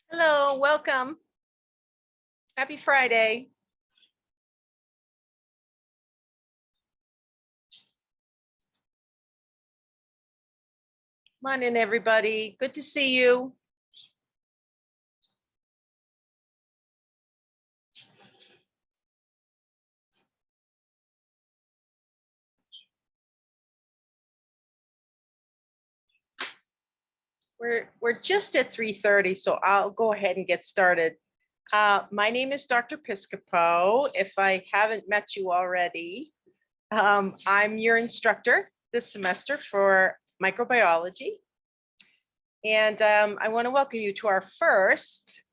Hello, welcome. Happy Friday. Come on in, everybody. Good to see you. We're just at 3:30, so I'll go ahead and get started. My name is Dr. Piscopo. If I haven't met you already, I'm your instructor this semester for microbiology. And I want to welcome you to our first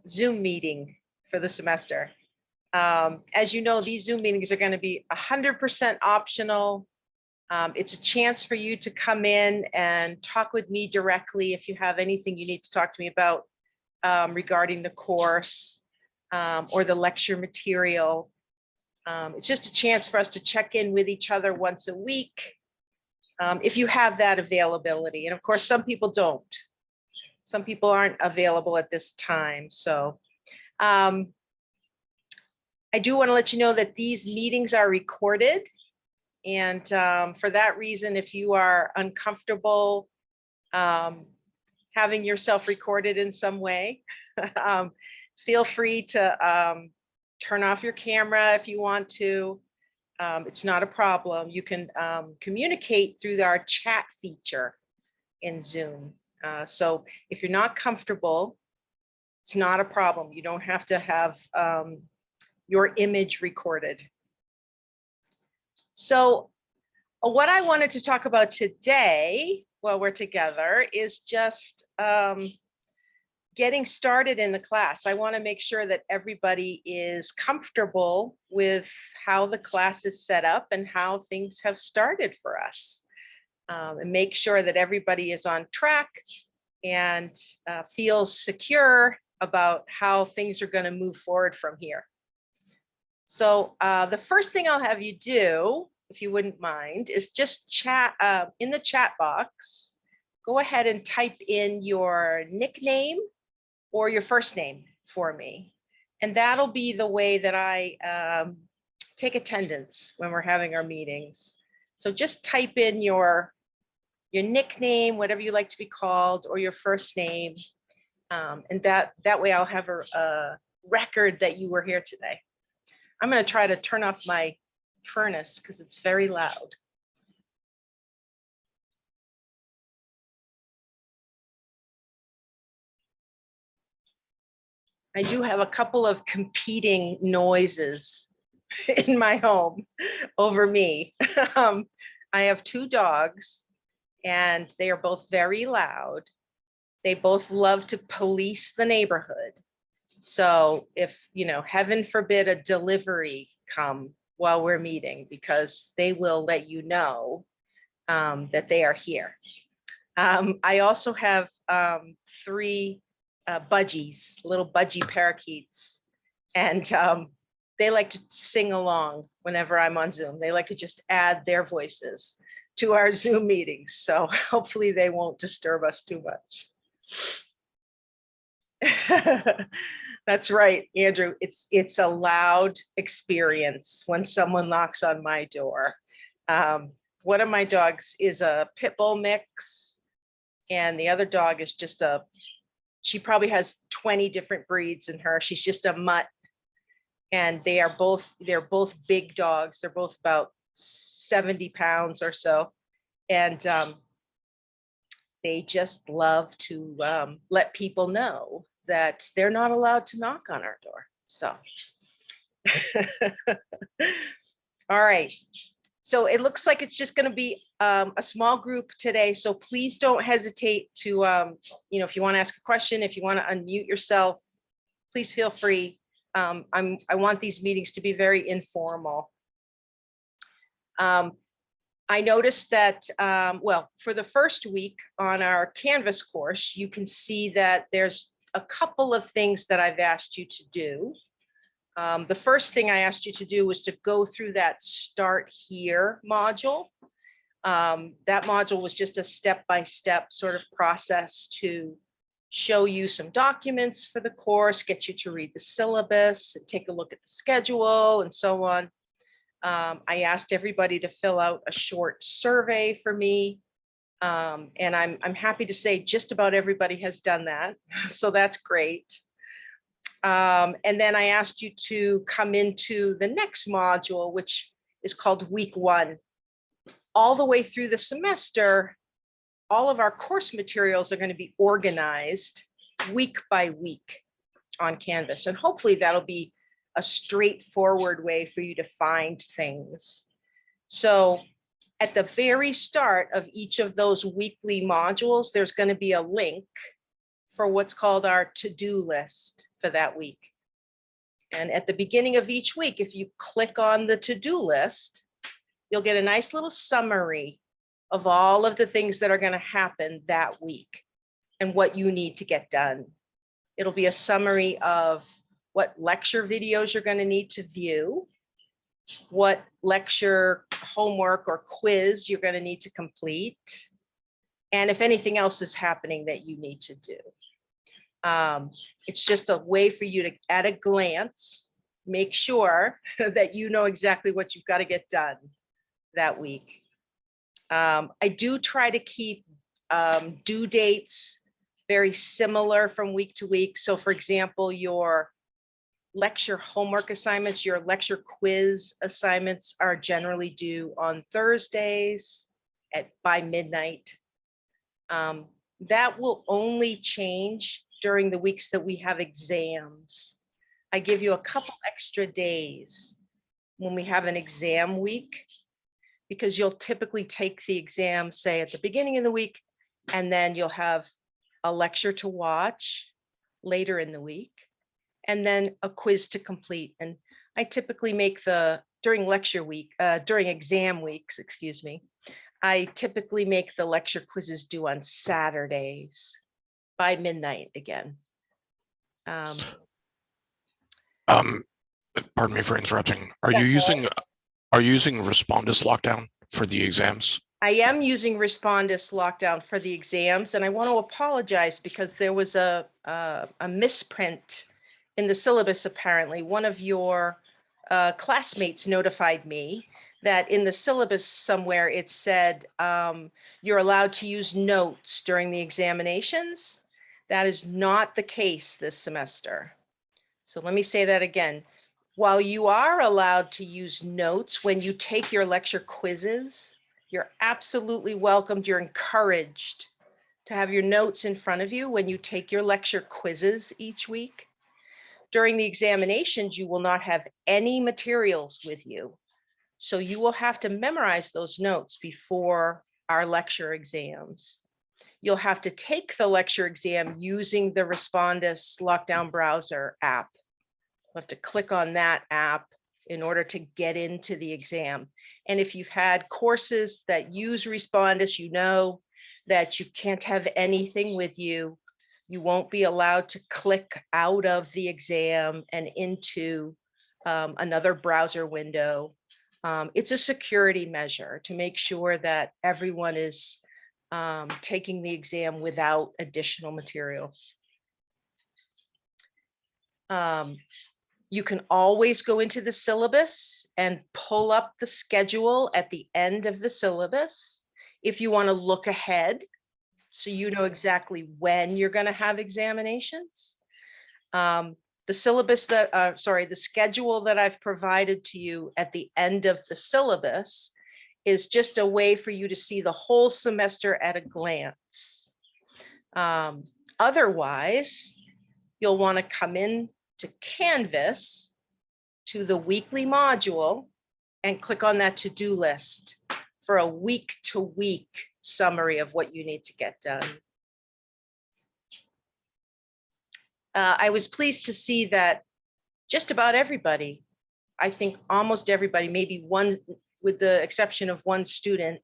Zoom meeting for the semester. As you know, these Zoom meetings are going to be 100% optional. It's a chance for you to come in and talk with me directly if you have anything you need to talk to me about regarding the course or the lecture material. It's just a chance for us to check in with each other once a week if you have that availability. And of course, some people don't. Some people aren't available at this time. So I do want to let you know that these meetings are recorded. And for that reason, if you are uncomfortable having yourself recorded in some way, feel free to turn off your camera if you want to. It's not a problem. You can communicate through our chat feature in Zoom. So if you're not comfortable, it's not a problem. You don't have to have your image recorded. So what I wanted to talk about today while we're together is just getting started in the class. I want to make sure that everybody is comfortable with how the class is set up and how things have started for us, and make sure that everybody is on track and feels secure about how things are going to move forward from here. So the first thing I'll have you do, if you wouldn't mind, is just chat in the chat box. Go ahead and type in your nickname or your first name for me. And that'll be the way that I take attendance when we're having our meetings. So just type in your nickname, whatever you like to be called, or your first name. And that way I'll have a record that you were here today. I'm going to try to turn off my furnace because it's very loud. I do have a couple of competing noises in my home over me. I have two dogs and they are both very loud. They both love to police the neighborhood. So if, heaven forbid a delivery come while we're meeting, because they will let you know that they are here. I also have three budgies, little budgie parakeets, and they like to sing along whenever I'm on Zoom. They like to just add their voices to our Zoom meetings. So hopefully they won't disturb us too much. That's right, Andrew. It's a loud experience when someone knocks on my door. One of my dogs is a pit bull mix, and the other dog is just she probably has 20 different breeds in her. She's just a mutt, and they're both big dogs. They're both about 70 pounds or so, and they just love to let people know that they're not allowed to knock on our door. So, all right. So it looks like it's just going to be a small group today. So please don't hesitate to, if you want to ask a question, if you want to unmute yourself, please feel free. I want these meetings to be very informal. I noticed that, for the first week on our Canvas course, you can see that there's a couple of things that I've asked you to do. The first thing I asked you to do was to go through that Start Here module. That module was just a step-by-step sort of process to show you some documents for the course, get you to read the syllabus, and take a look at the schedule and so on. I asked everybody to fill out a short survey for me. And I'm happy to say just about everybody has done that. So that's great. And then I asked you to come into the next module, which is called week 1. All the way through the semester, all of our course materials are going to be organized week by week on Canvas. And hopefully that'll be a straightforward way for you to find things. So at the very start of each of those weekly modules, there's going to be a link for what's called our to-do list for that week. And at the beginning of each week, if you click on the to-do list, you'll get a nice little summary of all of the things that are going to happen that week and what you need to get done. It'll be a summary of what lecture videos you're going to need to view, what lecture homework or quiz you're going to need to complete, and if anything else is happening that you need to do. It's just a way for you to, at a glance, make sure that you know exactly what you've got to get done that week. I do try to keep due dates very similar from week to week. So for example, your lecture homework assignments, your lecture quiz assignments are generally due on Thursdays by midnight. That will only change during the weeks that we have exams. I give you a couple extra days when we have an exam week, because you'll typically take the exam, say at the beginning of the week, and then you'll have a lecture to watch later in the week, and then a quiz to complete. And I typically make during exam weeks, excuse me, I typically make the lecture quizzes due on Saturdays by midnight again. Pardon me for interrupting. Are you using Respondus lockdown for the exams? I am using Respondus lockdown for the exams, and I want to apologize because there was a misprint in the syllabus. Apparently, one of your classmates notified me that in the syllabus somewhere it said you're allowed to use notes during the examinations. That is not the case this semester. So let me say that again. While you are allowed to use notes when you take your lecture quizzes, you're absolutely welcomed. You're encouraged to have your notes in front of you when you take your lecture quizzes each week. During the examinations, you will not have any materials with you. So you will have to memorize those notes before our lecture exams. You'll have to take the lecture exam using the Respondus Lockdown Browser app. You'll have to click on that app in order to get into the exam. And if you've had courses that use Respondus, you know that you can't have anything with you. You won't be allowed to click out of the exam and into another browser window. It's a security measure to make sure that everyone is taking the exam without additional materials. You can always go into the syllabus and pull up the schedule at the end of the syllabus if you want to look ahead, so you know exactly when you're going to have examinations. The syllabus the schedule that I've provided to you at the end of the syllabus is just a way for you to see the whole semester at a glance. Otherwise, you'll want to come in to Canvas, to the weekly module, and click on that to-do list for a week-to-week summary of what you need to get done. I was pleased to see that just about everybody, I think almost everybody, maybe one, with the exception of one student,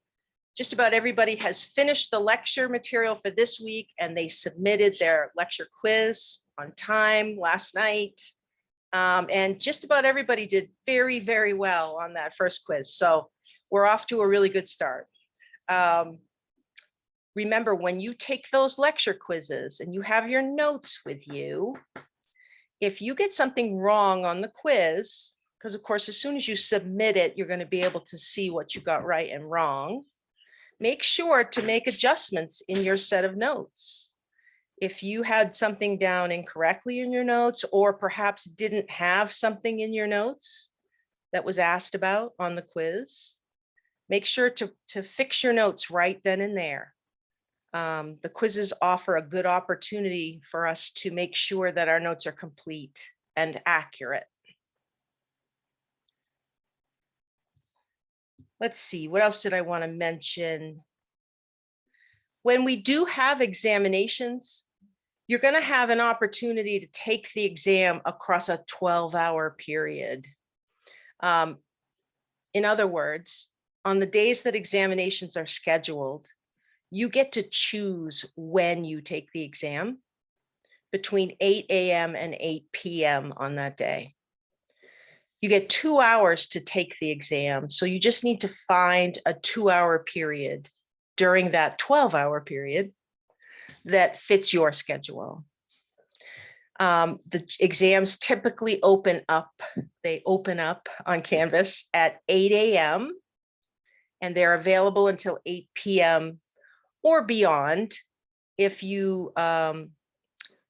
just about everybody has finished the lecture material for this week, and they submitted their lecture quiz on time last night. And just about everybody did very, very well on that first quiz. So we're off to a really good start. remember, when you take those lecture quizzes and you have your notes with you, if you get something wrong on the quiz, because of course, as soon as you submit it, you're going to be able to see what you got right and wrong, make sure to make adjustments in your set of notes. If you had something down incorrectly in your notes, or perhaps didn't have something in your notes that was asked about on the quiz, make sure to fix your notes right then and there. The quizzes offer a good opportunity for us to make sure that our notes are complete and accurate. Let's see, what else did I want to mention? When we do have examinations, you're going to have an opportunity to take the exam across a 12-hour period. In other words, on the days that examinations are scheduled, you get to choose when you take the exam between 8 a.m. and 8 p.m. on that day. You get 2 hours to take the exam, so you just need to find a 2-hour period during that 12-hour period that fits your schedule. The exams typically open up on Canvas at 8 a.m. and they're available until 8 p.m. or beyond if you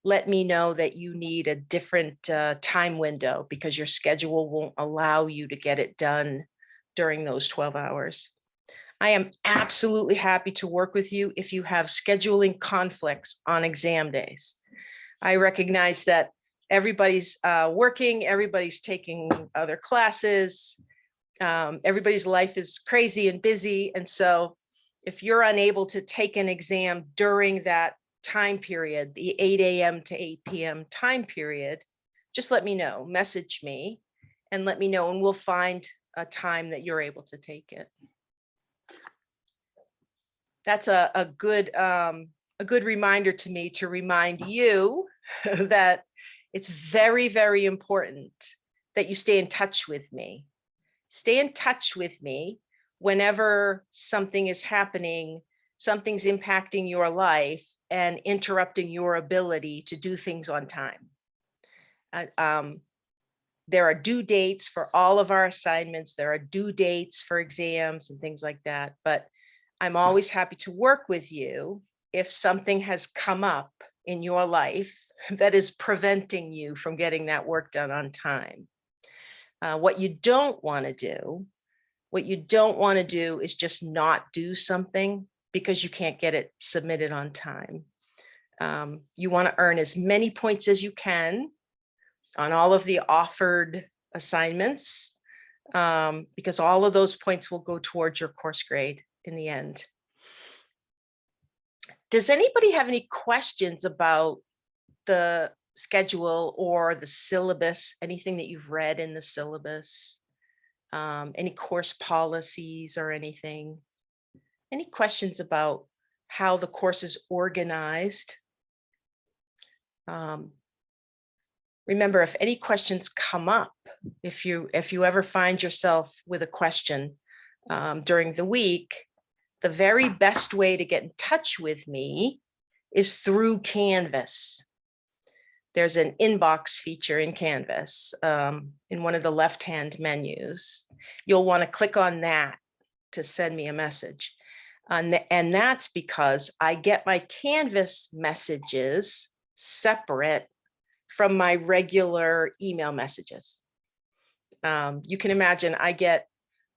let me know that you need a different time window because your schedule won't allow you to get it done during those 12 hours. I am absolutely happy to work with you if you have scheduling conflicts on exam days. I recognize that everybody's working, everybody's taking other classes, everybody's life is crazy and busy. And so if you're unable to take an exam during that time period, the 8 a.m. to 8 p.m. time period, just let me know, message me and let me know, and we'll find a time that you're able to take it. That's a good reminder to me to remind you that it's very, very important that you stay in touch with me. Stay in touch with me whenever something is happening, something's impacting your life and interrupting your ability to do things on time. There are due dates for all of our assignments. There are due dates for exams and things like that. But I'm always happy to work with you if something has come up in your life that is preventing you from getting that work done on time. What you don't want to do is just not do something because you can't get it submitted on time. You want to earn as many points as you can on all of the offered assignments, because all of those points will go towards your course grade in the end. Does anybody have any questions about the schedule or the syllabus, anything that you've read in the syllabus, any course policies or anything? Any questions about how the course is organized? Remember, if any questions come up, if you ever find yourself with a question during the week, the very best way to get in touch with me is through Canvas. There's an inbox feature in Canvas in one of the left-hand menus. You'll want to click on that to send me a message. And that's because I get my Canvas messages separate from my regular email messages. You can imagine I get,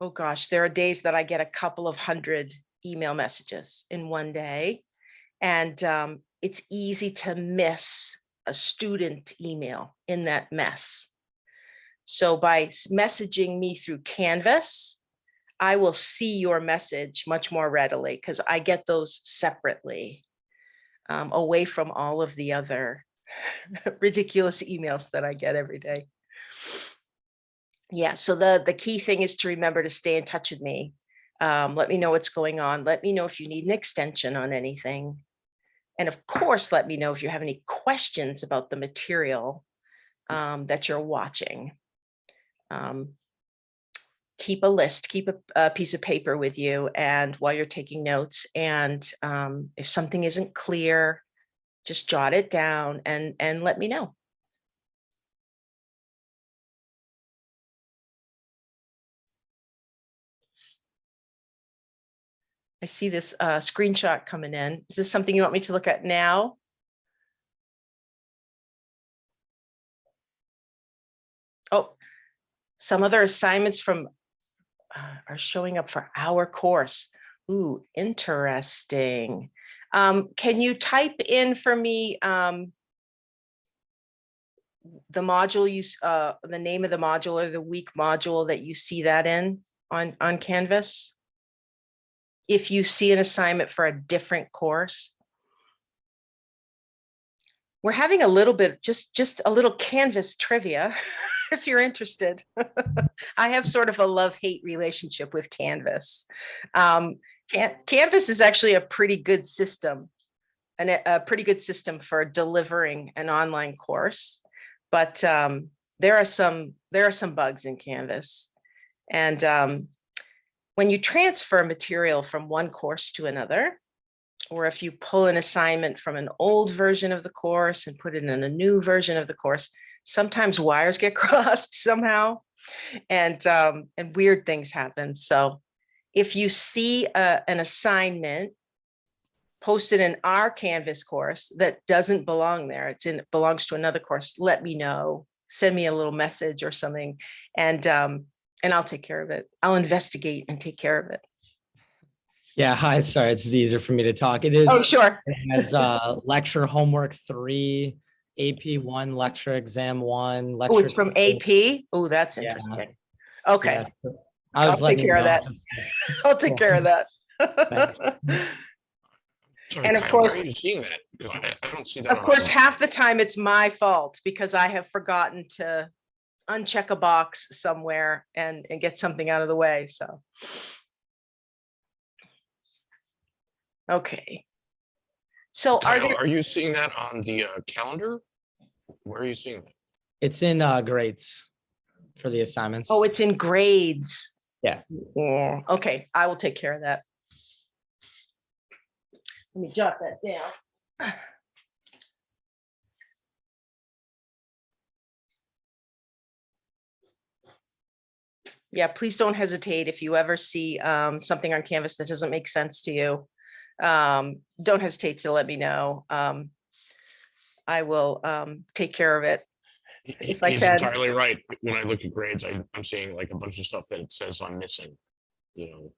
oh gosh, there are days that I get a couple of hundred email messages in one day. And it's easy to miss a student email in that mess. So by messaging me through Canvas, I will see your message much more readily because I get those separately, away from all of the other ridiculous emails that I get every day. Yeah, so the key thing is to remember to stay in touch with me. Let me know what's going on. Let me know if you need an extension on anything. And of course, let me know if you have any questions about the material that you're watching. keep a list, keep a piece of paper with you, and while you're taking notes, and if something isn't clear, just jot it down and let me know. I see this screenshot coming in. Is this something you want me to look at now? Oh, some other assignments from are showing up for our course. Ooh, interesting. Can you type in for me the module the name of the module or the week module that you see that in on Canvas? If you see an assignment for a different course. We're having a little bit, just a little Canvas trivia, if you're interested. I have sort of a love-hate relationship with Canvas. Canvas is actually a pretty good system, and a pretty good system for delivering an online course. But there are some bugs in Canvas, and when you transfer material from one course to another, or if you pull an assignment from an old version of the course and put it in a new version of the course, sometimes wires get crossed somehow, and weird things happen. So if you see an assignment posted in our Canvas course that doesn't belong there, it belongs to another course, let me know, send me a little message or something, and I'll take care of it. I'll investigate and take care of it. Yeah, hi, sorry, it's just easier for me to talk. It is. Oh, sure. It has lecture homework 3, AP 1, lecture exam 1, lecture. Oh, it's from AP? Oh, that's interesting. Yeah. Okay. Yeah, so I'll take care of that. I'll take care of that. Sorry, And of Kyle, course, where are you seeing that? I don't see that. Of course, half the time it's my fault because I have forgotten to uncheck a box somewhere and get something out of the way. So, okay. So Kyle, are you seeing that on the calendar? Where are you seeing it? It's in grades for the assignments. Oh, it's in grades. Yeah. Okay, I will take care of that. Let me jot that down. Yeah, please don't hesitate if you ever see something on Canvas that doesn't make sense to you. Don't hesitate to let me know. I will take care of it. If I He's can. entirely right. When I look at grades, I'm seeing like a bunch of stuff that it says I'm missing. You know,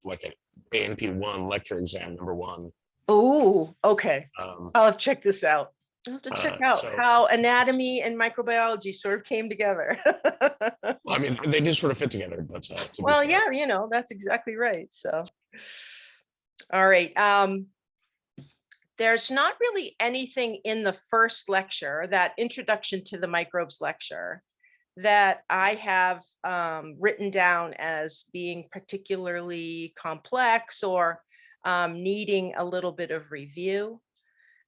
like an ANP1 lecture exam number 1. Oh, okay. I'll have to check this out. I'll have to check out how anatomy and microbiology sort of came together. Well, I mean, they just sort of fit together. But well, yeah, you know, that's exactly right. So, all right. There's not really anything in the first lecture, that introduction to the microbes lecture, that I have written down as being particularly complex or needing a little bit of review.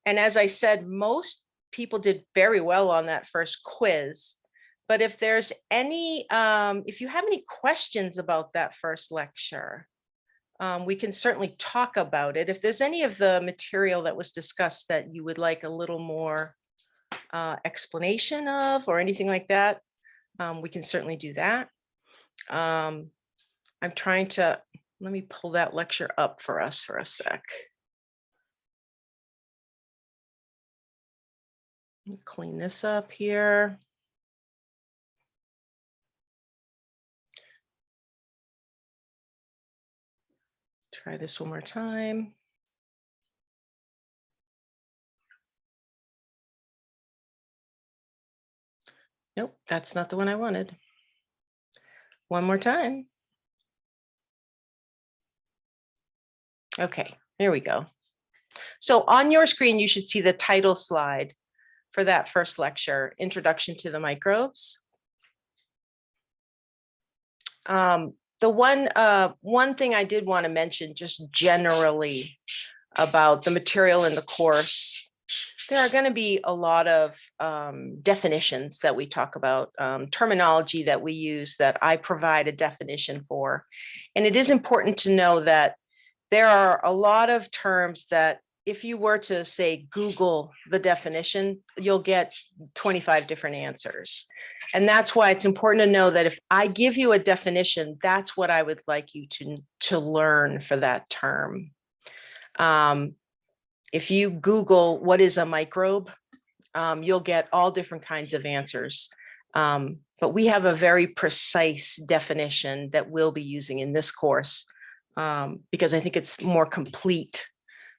And as I said, most people did very well on that first quiz. But if there's any, if you have any questions about that first lecture, we can certainly talk about it. If there's any of the material that was discussed that you would like a little more explanation of or anything like that, we can certainly do that. I'm trying to, let me pull that lecture up for us for a sec. Clean this up here. Try this one more time. Nope, that's not the one I wanted. One more time. Okay, there we go. So on your screen, you should see the title slide for that first lecture, Introduction to the Microbes. The one thing I did want to mention just generally about the material in the course there are going to be a lot of definitions that we talk about, terminology that we use that I provide a definition for. And it is important to know that there are a lot of terms that if you were to say Google the definition, you'll get 25 different answers. And that's why it's important to know that if I give you a definition, that's what I would like you to learn for that term. If you Google what is a microbe, you'll get all different kinds of answers. But we have a very precise definition that we'll be using in this course because I think it's more complete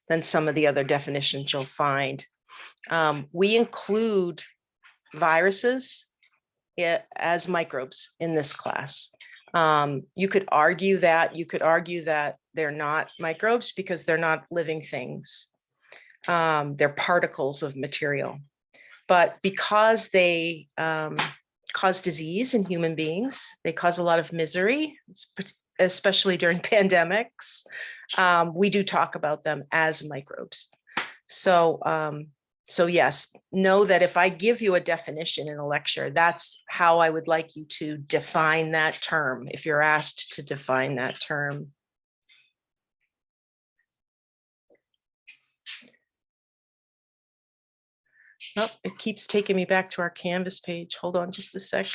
than some of the other definitions you'll find. We include viruses as microbes in this class. You could argue that they're not microbes because they're not living things. They're particles of material. But because they cause disease in human beings, they cause a lot of misery, especially during pandemics. We do talk about them as microbes. So yes, know that if I give you a definition in a lecture, that's how I would like you to define that term if you're asked to define that term. Oh, it keeps taking me back to our Canvas page. Hold on just a sec.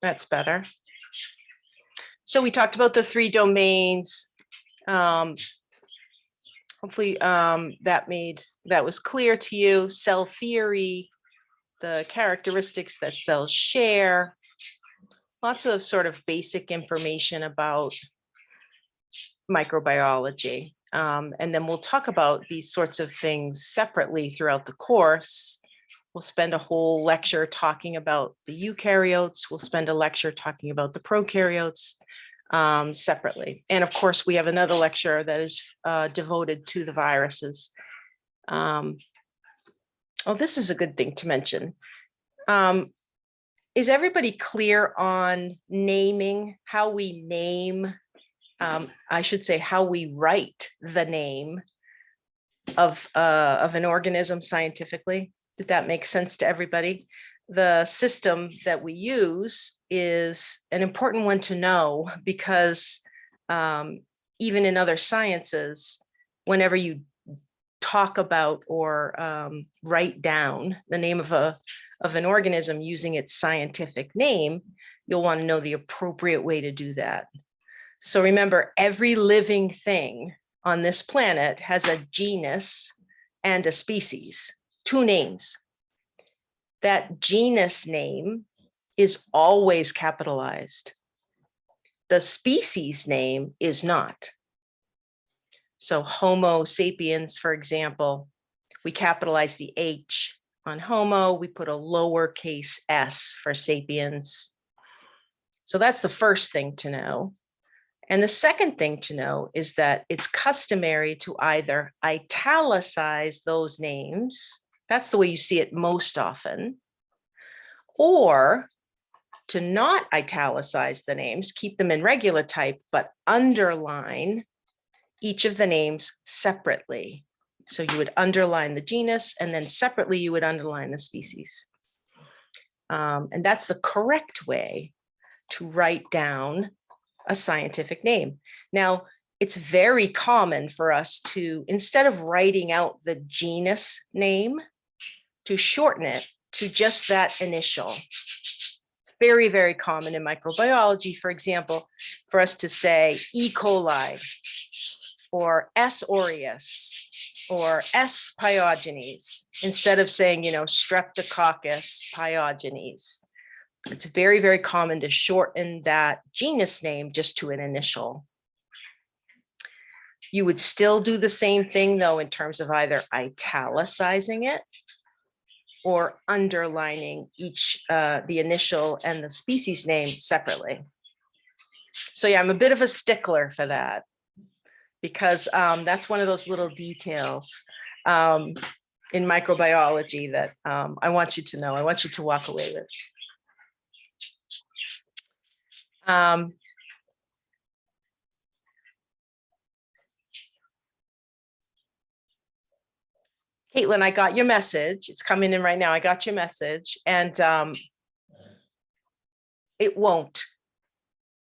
That's better. So we talked about the 3 domains. Hopefully that was clear to you. Cell theory, the characteristics that cells share, lots of sort of basic information about microbiology. And then we'll talk about these sorts of things separately throughout the course. We'll spend a whole lecture talking about the eukaryotes. We'll spend a lecture talking about the prokaryotes separately. And of course, we have another lecture that is devoted to the viruses. Oh, this is a good thing to mention. Is everybody clear on naming, how we name? I should say how we write the name of an organism scientifically. Did that make sense to everybody? The system that we use is an important one to know because even in other sciences, whenever you talk about or write down the name of an organism using its scientific name, you'll want to know the appropriate way to do that. So remember, every living thing on this planet has a genus and a species, 2 names. That genus name is always capitalized. The species name is not. So Homo sapiens, for example, we capitalize the H on Homo, we put a lowercase s for sapiens. So that's the first thing to know. And the second thing to know is that it's customary to either italicize those names, that's the way you see it most often, or to not italicize the names, keep them in regular type, but underline each of the names separately. So you would underline the genus and then separately you would underline the species. And that's the correct way to write down a scientific name. Now, it's very common for us to, instead of writing out the genus name, to shorten it to just that initial. Very, very common in microbiology, for example, for us to say E. coli or S. aureus or S. pyogenes, instead of saying, Streptococcus pyogenes. It's very, very common to shorten that genus name just to an initial. You would still do the same thing, though, in terms of either italicizing it or underlining each, the initial and the species name separately. So yeah, I'm a bit of a stickler for that because that's one of those little details in microbiology that I want you to know, I want you to walk away with. Caitlin, I got your message. It's coming in right now. I got your message, and it won't.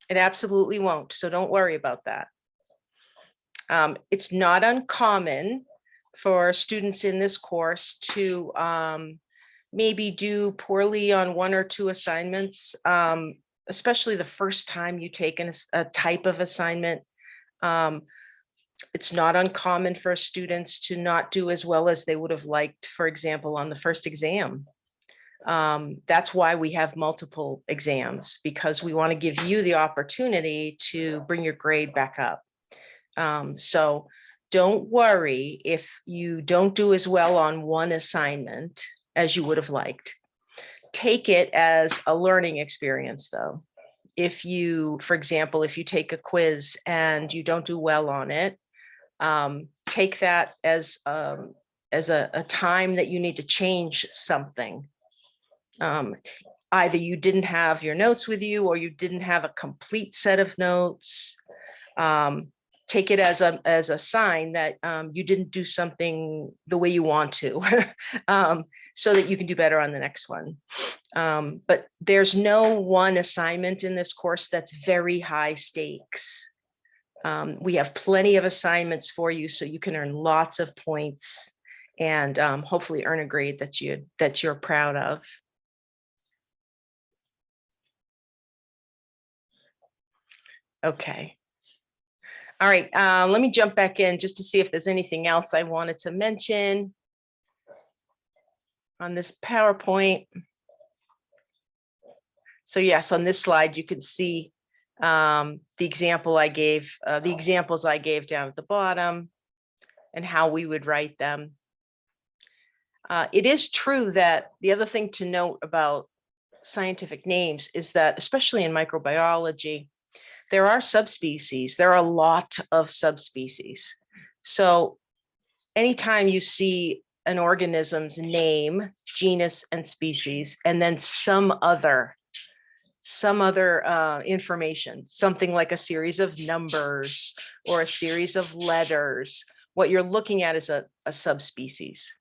It absolutely won't. So don't worry about that. It's not uncommon for students in this course to maybe do poorly on one or two assignments, especially the first time you take a type of assignment. It's not uncommon for students to not do as well as they would have liked, for example, on the first exam. That's why we have multiple exams, because we want to give you the opportunity to bring your grade back up. So don't worry if you don't do as well on one assignment as you would have liked. Take it as a learning experience, though. If you, for example, if you take a quiz and you don't do well on it, take that as a time that you need to change something. Either you didn't have your notes with you, or you didn't have a complete set of notes. Take it as a sign that you didn't do something the way you want to, so that you can do better on the next one. But there's no one assignment in this course that's very high stakes. We have plenty of assignments for you, so you can earn lots of points and hopefully earn a grade that you're proud of. Okay. All right, let me jump back in just to see if there's anything else I wanted to mention on this PowerPoint. So yes, on this slide, you can see the examples I gave down at the bottom and how we would write them. It is true that the other thing to note about scientific names is that, especially in microbiology, there are subspecies. There are a lot of subspecies. So anytime you see an organism's name, genus, and species, and then some other information, something like a series of numbers or a series of letters, what you're looking at is a subspecies.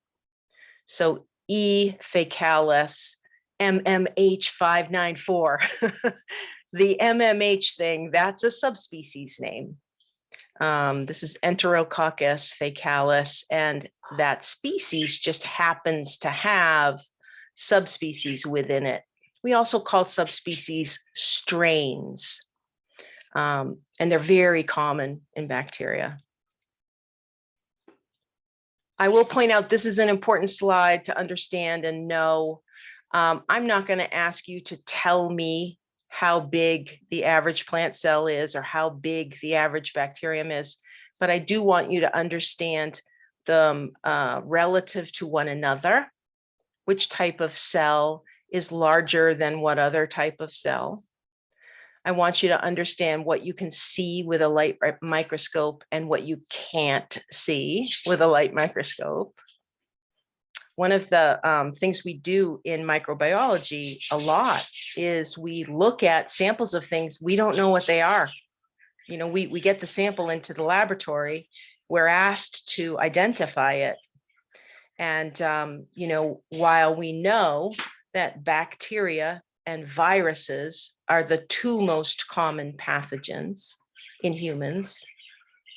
So E. faecalis, MMH 594. The MMH thing, that's a subspecies name. This is Enterococcus faecalis, and that species just happens to have subspecies within it. We also call subspecies strains, and they're very common in bacteria. I will point out this is an important slide to understand and know. I'm not going to ask you to tell me how big the average plant cell is or how big the average bacterium is, but I do want you to understand them relative to one another, which type of cell is larger than what other type of cell. I want you to understand what you can see with a light microscope and what you can't see with a light microscope. One of the things we do in microbiology a lot is we look at samples of things. We don't know what they are. You know, we get the sample into the laboratory. We're asked to identify it. And, you know, while we know that bacteria and viruses are the two most common pathogens in humans,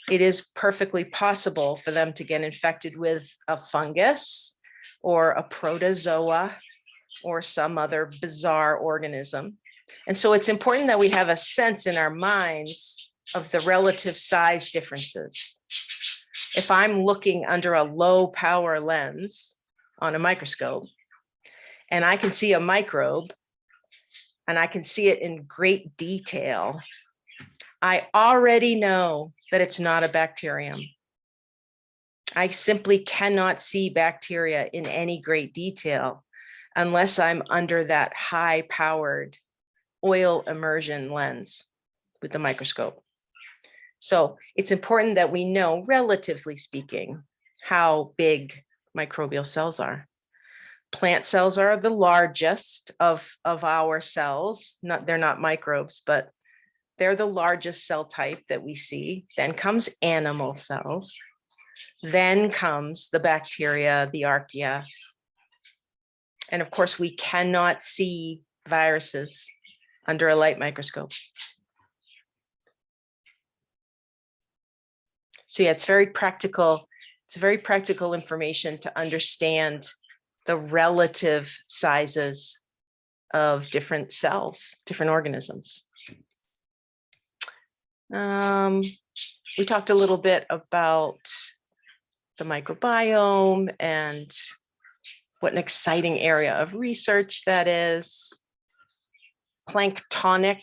it is perfectly possible for them to get infected with a fungus or a protozoa or some other bizarre organism. And so it's important that we have a sense in our minds of the relative size differences. If I'm looking under a low power lens on a microscope and I can see a microbe and I can see it in great detail, I already know that it's not a bacterium. I simply cannot see bacteria in any great detail unless I'm under that high-powered oil immersion lens with the microscope. So it's important that we know, relatively speaking, how big microbial cells are. Plant cells are the largest of our cells. They're not microbes, but they're the largest cell type that we see. Then comes animal cells. Then comes the bacteria, the archaea. And of course, we cannot see viruses under a light microscope. So yeah, it's very practical. It's very practical information to understand the relative sizes of different cells, different organisms. We talked a little bit about the microbiome and what an exciting area of research that is. Planktonic,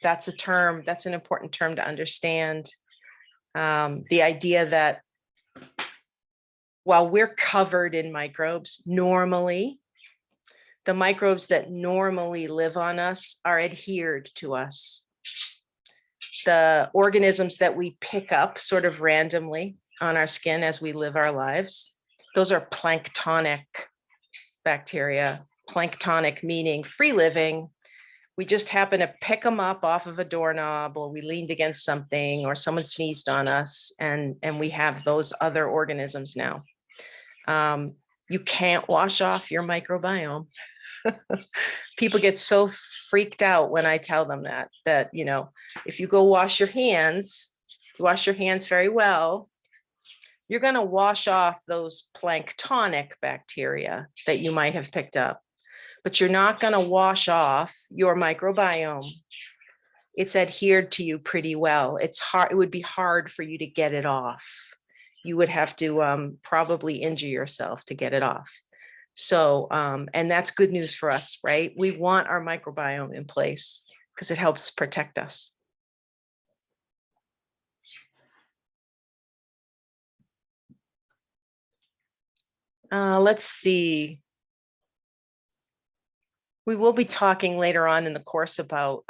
that's a term, that's an important term to understand. The idea that while we're covered in microbes, normally, the microbes that normally live on us are adhered to us. The organisms that we pick up sort of randomly on our skin as we live our lives, those are planktonic bacteria. Planktonic meaning free living. We just happen to pick them up off of a doorknob, or we leaned against something, or someone sneezed on us, and we have those other organisms now. You can't wash off your microbiome. People get so freaked out when I tell them that, you know, if you go wash your hands very well, you're going to wash off those planktonic bacteria that you might have picked up, but you're not going to wash off your microbiome. It's adhered to you pretty well. It's hard. It would be hard for you to get it off. You would have to probably injure yourself to get it off. So, and that's good news for us, right? We want our microbiome in place because it helps protect us. Let's see. We will be talking later on in the course about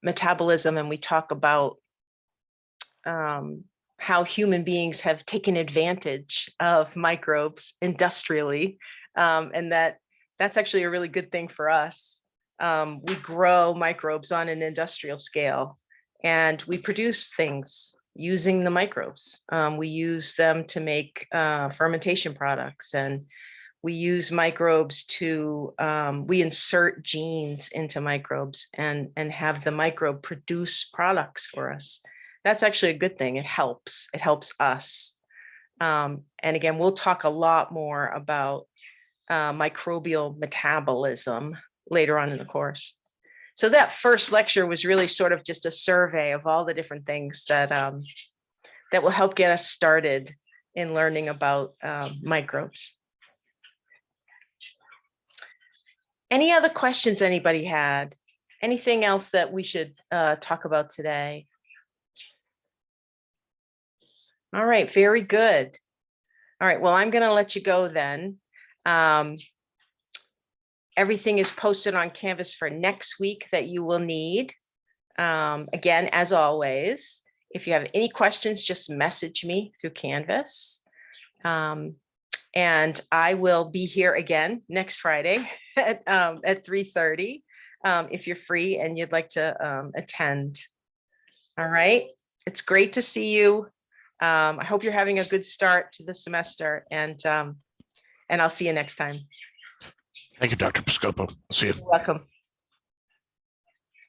metabolism, and we talk about how human beings have taken advantage of microbes industrially, and that's actually a really good thing for us. We grow microbes on an industrial scale, and we produce things using the microbes. We use them to make fermentation products, and we use microbes to, we insert genes into microbes and have the microbe produce products for us. That's actually a good thing. It helps us. And again, we'll talk a lot more about microbial metabolism later on in the course. So that first lecture was really sort of just a survey of all the different things that that will help get us started in learning about microbes. Any other questions anybody had? Anything else that we should talk about today? All right, very good. All right, well, I'm going to let you go then. Everything is posted on Canvas for next week that you will need. Again, as always, if you have any questions, just message me through Canvas. And I will be here again next Friday at 3:30 if you're free and you'd like to attend. All right, it's great to see you. I hope you're having a good start to the semester, and I'll see you next time. Thank you, Dr. Piscopo. See you. You're welcome.